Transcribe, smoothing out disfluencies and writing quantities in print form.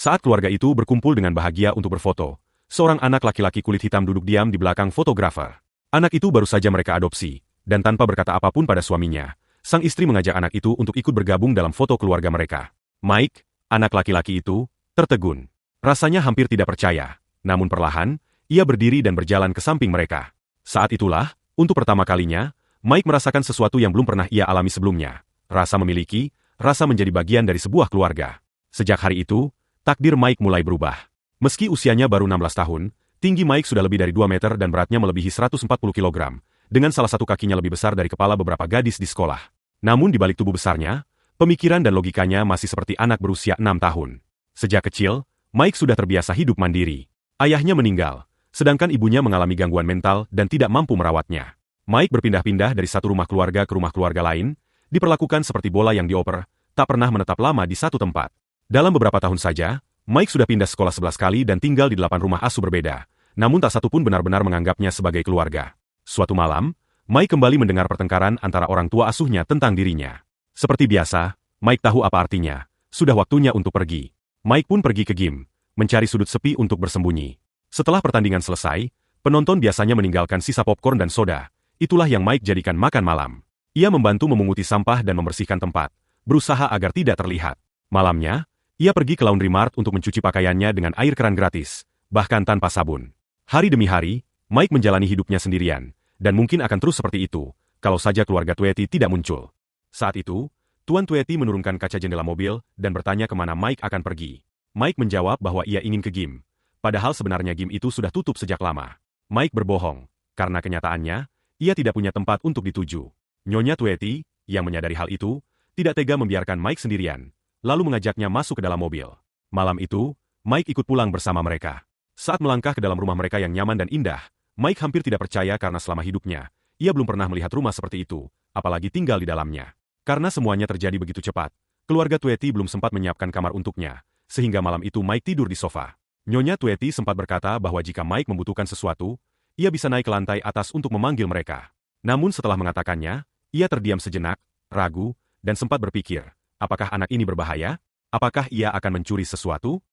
Saat keluarga itu berkumpul dengan bahagia untuk berfoto, seorang anak laki-laki kulit hitam duduk diam di belakang fotografer. Anak itu baru saja mereka adopsi, dan tanpa berkata apapun pada suaminya, sang istri mengajak anak itu untuk ikut bergabung dalam foto keluarga mereka. Mike, anak laki-laki itu, tertegun. Rasanya hampir tidak percaya, namun perlahan, ia berdiri dan berjalan ke samping mereka. Saat itulah, untuk pertama kalinya, Mike merasakan sesuatu yang belum pernah ia alami sebelumnya. Rasa memiliki, rasa menjadi bagian dari sebuah keluarga. Sejak hari itu, takdir Mike mulai berubah. Meski usianya baru 16 tahun, tinggi Mike sudah lebih dari 2 meter dan beratnya melebihi 140 kg, dengan salah satu kakinya lebih besar dari kepala beberapa gadis di sekolah. Namun di balik tubuh besarnya, pemikiran dan logikanya masih seperti anak berusia 6 tahun. Sejak kecil, Mike sudah terbiasa hidup mandiri. Ayahnya meninggal, sedangkan ibunya mengalami gangguan mental dan tidak mampu merawatnya. Mike berpindah-pindah dari satu rumah keluarga ke rumah keluarga lain, diperlakukan seperti bola yang dioper, tak pernah menetap lama di satu tempat. Dalam beberapa tahun saja, Mike sudah pindah sekolah 11 kali dan tinggal di 8 rumah asuh berbeda, namun tak satu pun benar-benar menganggapnya sebagai keluarga. Suatu malam, Mike kembali mendengar pertengkaran antara orang tua asuhnya tentang dirinya. Seperti biasa, Mike tahu apa artinya, sudah waktunya untuk pergi. Mike pun pergi ke gym, mencari sudut sepi untuk bersembunyi. Setelah pertandingan selesai, penonton biasanya meninggalkan sisa popcorn dan soda. Itulah yang Mike jadikan makan malam. Ia membantu memunguti sampah dan membersihkan tempat, berusaha agar tidak terlihat. Malamnya, ia pergi ke laundry mart untuk mencuci pakaiannya dengan air keran gratis, bahkan tanpa sabun. Hari demi hari, Mike menjalani hidupnya sendirian, dan mungkin akan terus seperti itu, kalau saja keluarga Tweety tidak muncul. Saat itu, Tuan Tweety menurunkan kaca jendela mobil dan bertanya kemana Mike akan pergi. Mike menjawab bahwa ia ingin ke gym, padahal sebenarnya gym itu sudah tutup sejak lama. Mike berbohong, karena kenyataannya, ia tidak punya tempat untuk dituju. Nyonya Tweety, yang menyadari hal itu, tidak tega membiarkan Mike sendirian, lalu mengajaknya masuk ke dalam mobil. Malam itu, Mike ikut pulang bersama mereka. Saat melangkah ke dalam rumah mereka yang nyaman dan indah, Mike hampir tidak percaya karena selama hidupnya, ia belum pernah melihat rumah seperti itu, apalagi tinggal di dalamnya. Karena semuanya terjadi begitu cepat, keluarga Tweety belum sempat menyiapkan kamar untuknya, sehingga malam itu Mike tidur di sofa. Nyonya Tweety sempat berkata bahwa jika Mike membutuhkan sesuatu, ia bisa naik ke lantai atas untuk memanggil mereka. Namun setelah mengatakannya, ia terdiam sejenak, ragu, dan sempat berpikir, apakah anak ini berbahaya? Apakah ia akan mencuri sesuatu?